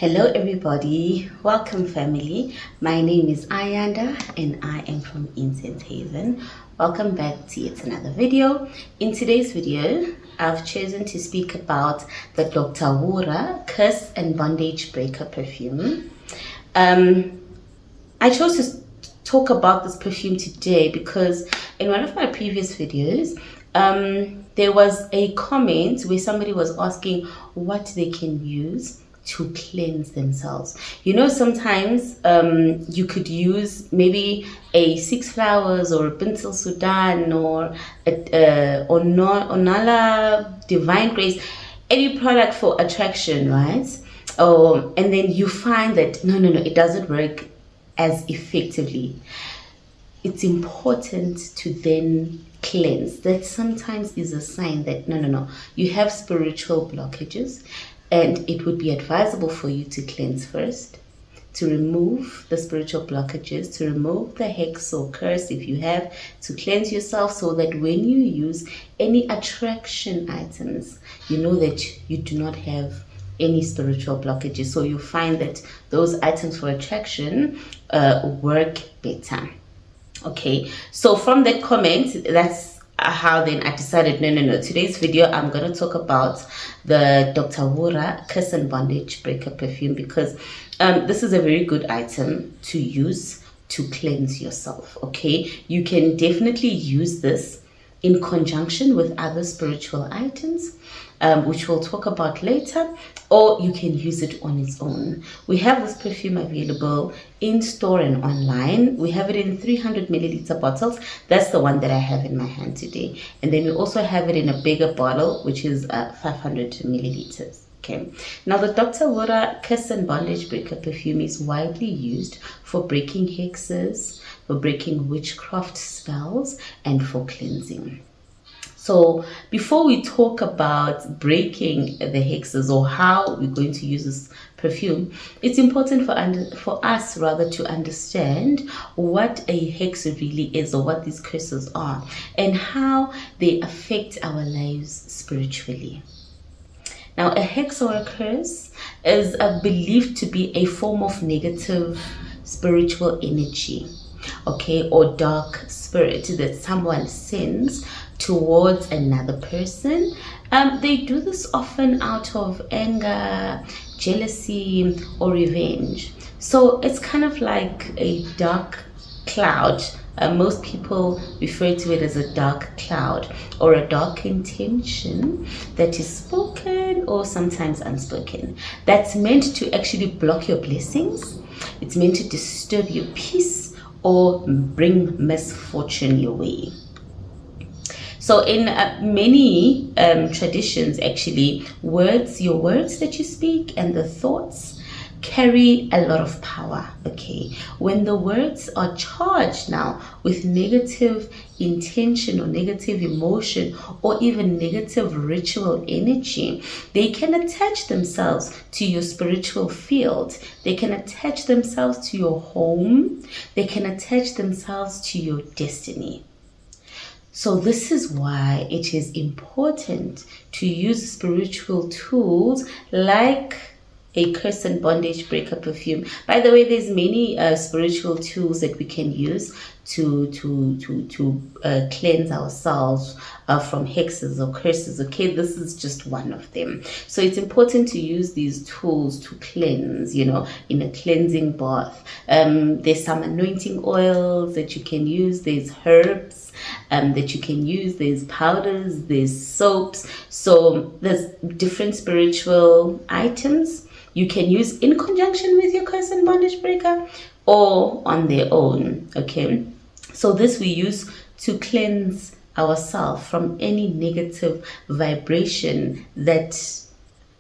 Hello everybody, welcome family. My name is Ayanda and I am from Incense Haven. Welcome back to yet another video. In today's video, I've chosen to speak about the Dr. Wura Curse and Bondage Breaker perfume. I chose to talk about this perfume today because in one of my previous videos, there was a comment where somebody was asking what they can use to cleanse themselves. You know, sometimes you could use maybe a 6 flowers or a Bintel Sudan or Onala Divine Grace, any product for attraction, right? And then you find that no, it doesn't work as effectively. It's important to then cleanse. That sometimes is a sign that no, you have spiritual blockages. And it would be advisable for you to cleanse first, to remove the spiritual blockages, to remove the hex or curse if you have, to cleanse yourself so that when you use any attraction items, you know that you do not have any spiritual blockages. So you find that those items for attraction work better. Okay, so from that comment, that's how then I decided no, today's video I'm going to talk about the Dr. Wura Curse and Bondage Breaker perfume because this is a very good item to use to cleanse yourself. Okay, you can definitely use this in conjunction with other spiritual items, which we'll talk about later, or you can use it on its own. We have this perfume available in store and online. We have it in 300 milliliter bottles. That's the one that I have in my hand today. And then we also have it in a bigger bottle, which is 500 milliliters. Okay. Now the Dr. Wura Curse and Bondage Breaker perfume is widely used for breaking hexes, for breaking witchcraft spells, and for cleansing. So before we talk about breaking the hexes or how we're going to use this perfume, it's important for us to understand what a hex really is or what these curses are and how they affect our lives spiritually. Now, a hex or a curse is believed to be a form of negative spiritual energy, okay, or dark spirit that someone sends towards another person. They do this often out of anger, jealousy, or revenge. So it's kind of like a dark cloud. Most people refer to it as a dark cloud or a dark intention that is spoken or sometimes unspoken. That's meant to actually block your blessings. It's meant to disturb your peace or bring misfortune your way. So in many traditions, actually, your words that you speak and the thoughts carry a lot of power, okay? When the words are charged now with negative intention or negative emotion or even negative ritual energy, they can attach themselves to your spiritual field. They can attach themselves to your home. They can attach themselves to your destiny. So this is why it is important to use spiritual tools like a curse and bondage breaker perfume. By the way, there's many spiritual tools that we can use to cleanse ourselves from hexes or curses. Okay, this is just one of them. So it's important to use these tools to cleanse, in a cleansing bath. There's some anointing oils that you can use. There's herbs that you can use. There's powders. There's soaps. So there's different spiritual items you can use in conjunction with your curse and bondage breaker or on their own. Okay, so this we use to cleanse ourselves from any negative vibration that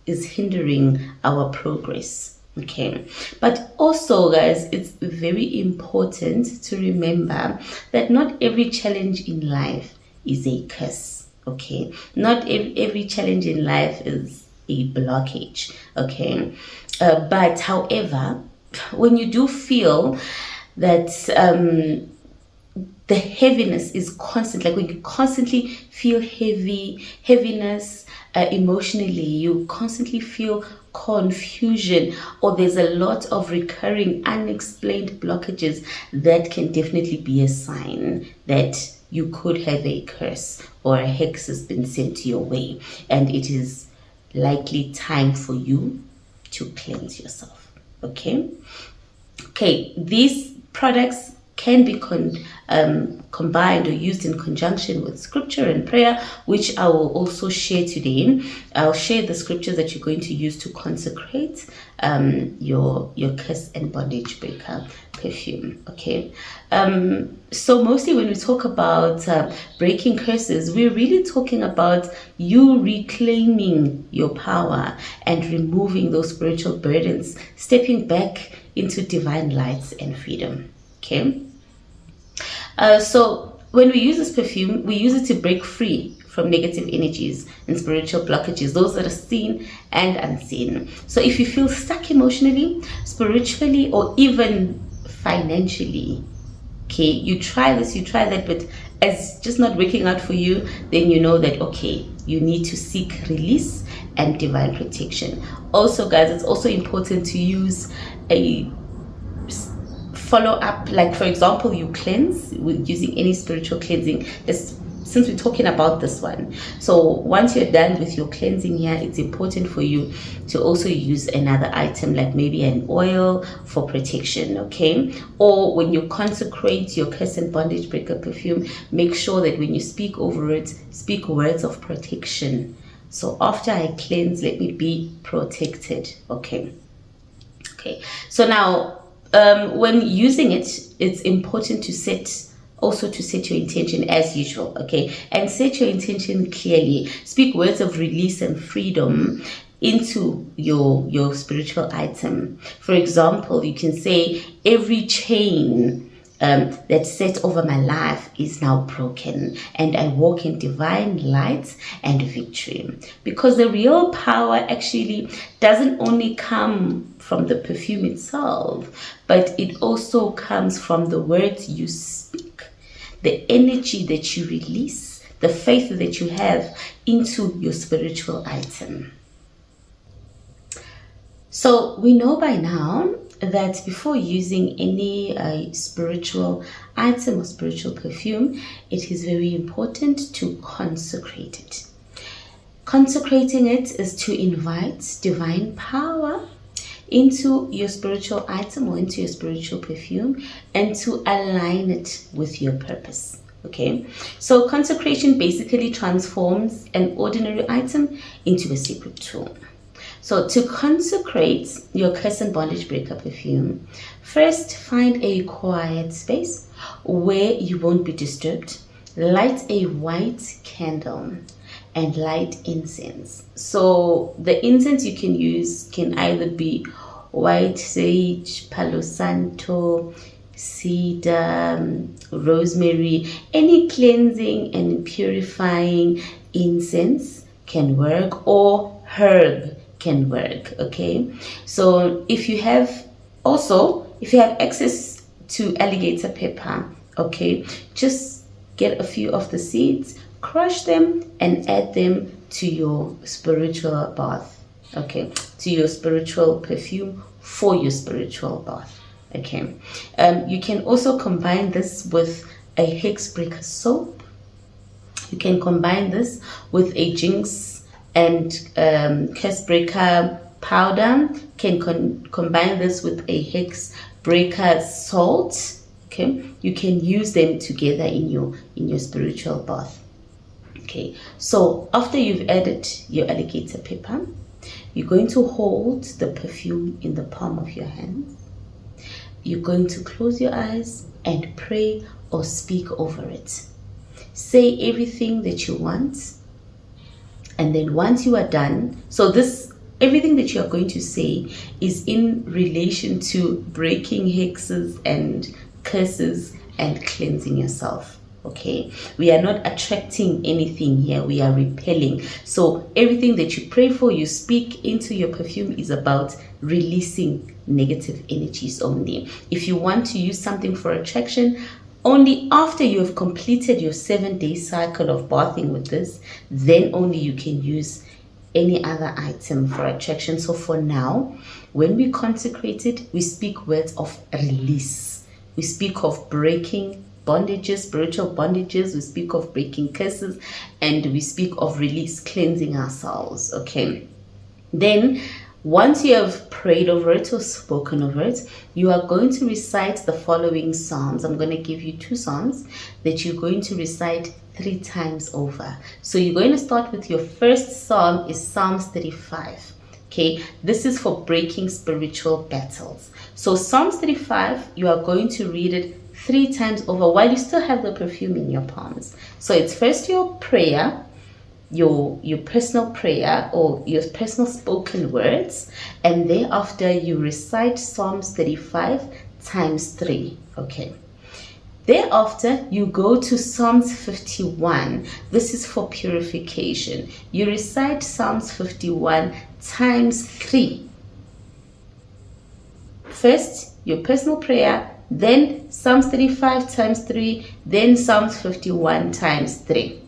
is hindering our progress. Okay, but also guys, it's very important to remember that not every challenge in life is a curse. Okay, not every challenge in life is a blockage. Okay, but however, when you do feel that the heaviness is constant, like when you constantly feel heaviness emotionally, you constantly feel confusion, or there's a lot of recurring unexplained blockages, that can definitely be a sign that you could have a curse or a hex has been sent your way, and it is likely time for you to cleanse yourself. Okay, these products can be combined or used in conjunction with scripture and prayer, which I will also share today. I'll share the scriptures that you're going to use to consecrate your curse and bondage breaker perfume. Okay, so mostly when we talk about breaking curses, we're really talking about you reclaiming your power and removing those spiritual burdens, stepping back into divine lights and freedom. Okay, so when we use this perfume, we use it to break free from negative energies and spiritual blockages, those that are seen and unseen. So if you feel stuck emotionally, spiritually, or even financially, okay, you try this, you try that, but it's just not working out for you, then you know that, okay, you need to seek release and divine protection. Also, guys, it's also important to use a follow up, like for example, you cleanse with using any spiritual cleansing. Since we're talking about this one, so once you're done with your cleansing here, it's important for you to also use another item, like maybe an oil for protection. Okay, or when you consecrate your curse and bondage breaker perfume, make sure that when you speak over it, speak words of protection. So after I cleanse, let me be protected. Okay, so now when using it, it's important to set your intention as usual. Okay, and set your intention clearly. Speak words of release and freedom into your spiritual item. For example, you can say, every chain that's set over my life is now broken, and I walk in divine light and victory. Because the real power actually doesn't only come from the perfume itself, but it also comes from the words you speak, the energy that you release, the faith that you have into your spiritual item. So we know by now that before using any spiritual item or spiritual perfume, it is very important to consecrate it. Consecrating it is to invite divine power into your spiritual item or into your spiritual perfume, and to align it with your purpose. Okay, so consecration basically transforms an ordinary item into a sacred tool. So to consecrate your curse and bondage breaker perfume, first find a quiet space where you won't be disturbed. Light a white candle and light incense. So the incense you can use can either be white sage, palo santo, cedar, rosemary. Any cleansing and purifying incense can work, or herb can work. Okay, so if you have access to alligator pepper, okay, just get a few of the seeds, crush them, and add them to your spiritual bath. Okay, to your spiritual perfume for your spiritual bath. Okay, you can also combine this with a hex breaker soap. You can combine this with a jinx and curse breaker powder. Can combine this with a hex breaker salt. Okay, you can use them together in your spiritual bath. Okay, so after you've added your alligator pepper, you're going to hold the perfume in the palm of your hand. You're going to close your eyes and pray or speak over it. Say everything that you want. And then once you are done, so everything that you are going to say is in relation to breaking hexes and curses and cleansing yourself. Okay, we are not attracting anything here, we are repelling. So everything that you pray for, you speak into your perfume, is about releasing negative energies only. If you want to use something for attraction, only after you have completed your 7-day cycle of bathing with this, then only you can use any other item for attraction. So for now, when we consecrate it, we speak words of release. We speak of breaking bondages, spiritual bondages. We speak of breaking curses, and we speak of release, cleansing ourselves. Okay. Then once you have prayed over it or spoken over it, you are going to recite the following psalms. I'm going to give you 2 psalms that you're going to recite 3 times over. So you're going to start with your first psalm is Psalms 35. Okay, this is for breaking spiritual battles. So Psalms 35, you are going to read it 3 times over while you still have the perfume in your palms. So it's first your prayer, your personal prayer or your personal spoken words, and thereafter you recite Psalms 35 times 3. Okay. Thereafter, you go to Psalms 51. This is for purification. You recite Psalms 51 times 3. First, your personal prayer, then Psalms 35 times 3, then Psalms 51 times 3.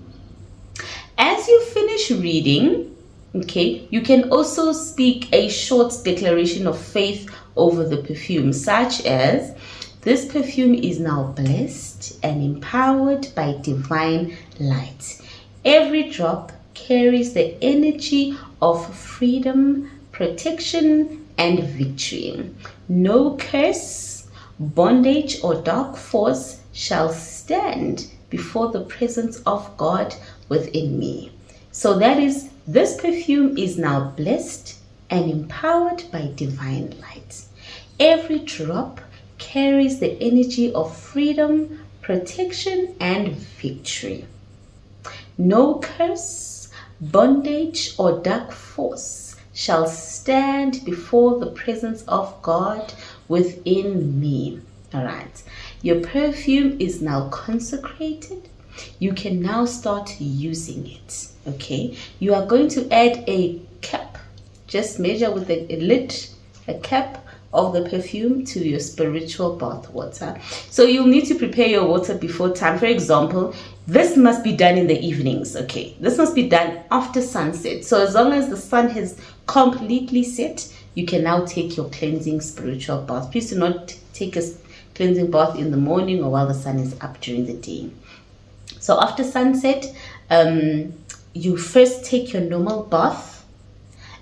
As you finish reading, okay, you can also speak a short declaration of faith over the perfume, such as, this perfume is now blessed and empowered by divine light. Every drop carries the energy of freedom, protection, and victory. No curse, bondage, or dark force shall stand before the presence of God within me. So that is, this perfume is now blessed and empowered by divine light. Every drop carries the energy of freedom, protection, and victory. No curse, bondage, or dark force shall stand before the presence of God within me. All right. Your perfume is now consecrated. You can now start using it. Okay. You are going to add a cap. Just measure with a lid, a cap of the perfume to your spiritual bath water. So you'll need to prepare your water before time. For example, this must be done in the evenings. Okay, this must be done after sunset. So as long as the sun has completely set, you can now take your cleansing spiritual bath. Please do not take a cleansing bath in the morning or while the sun is up during the day. So after sunset, you first take your normal bath,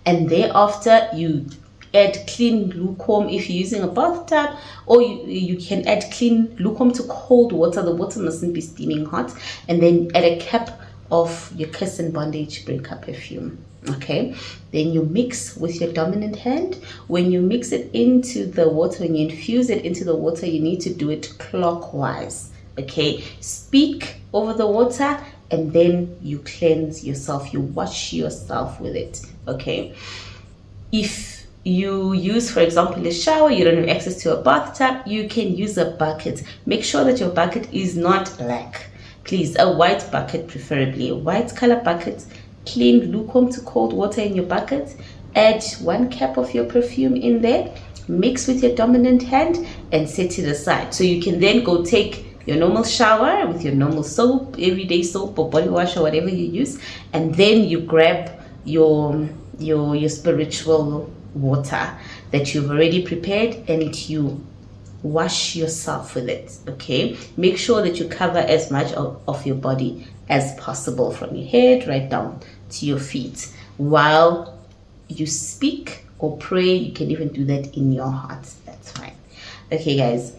and thereafter you add clean lukewarm if you're using a bathtub, or you can add clean lukewarm to cold water. The water mustn't be steaming hot. And then add a cap of your curse and bondage breaker perfume. Okay, then you mix with your dominant hand. When you mix it into the water, when you infuse it into the water, you need to do it clockwise. Okay, speak over the water, and then you cleanse yourself, you wash yourself with it. Okay, if you use, for example, a shower, you don't have access to a bathtub, you can use a bucket. Make sure that your bucket is not black. Please, a white bucket, preferably a white color bucket. Clean lukewarm to cold water in your bucket. Add 1 cap of your perfume in there. Mix with your dominant hand and set it aside. So you can then go take your normal shower with your normal soap, everyday soap or body wash or whatever you use, and then you grab your spiritual water that you've already prepared, and you wash yourself with it. Okay, make sure that you cover as much of your body as possible, from your head right down to your feet. While you speak or pray, you can even do that in your heart. That's fine. Okay guys,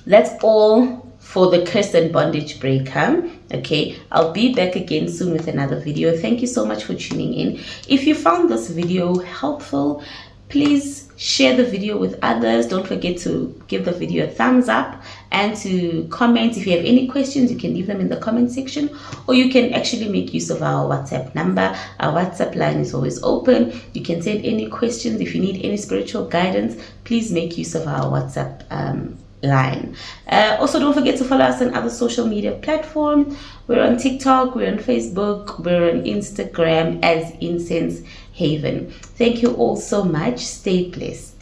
that's all for the curse and bondage breaker. Okay, I'll be back again soon with another video. Thank you so much for tuning in. If you found this video helpful, please share the video with others. Don't forget to give the video a thumbs up and to comment. If you have any questions, you can leave them in the comment section, or you can actually make use of our WhatsApp number. Our WhatsApp line is always open. You can send any questions. If you need any spiritual guidance, please make use of our WhatsApp line. Also, don't forget to follow us on other social media platforms. We're on TikTok, we're on Facebook, we're on Instagram as Incense Haven. Thank you all so much. Stay blessed.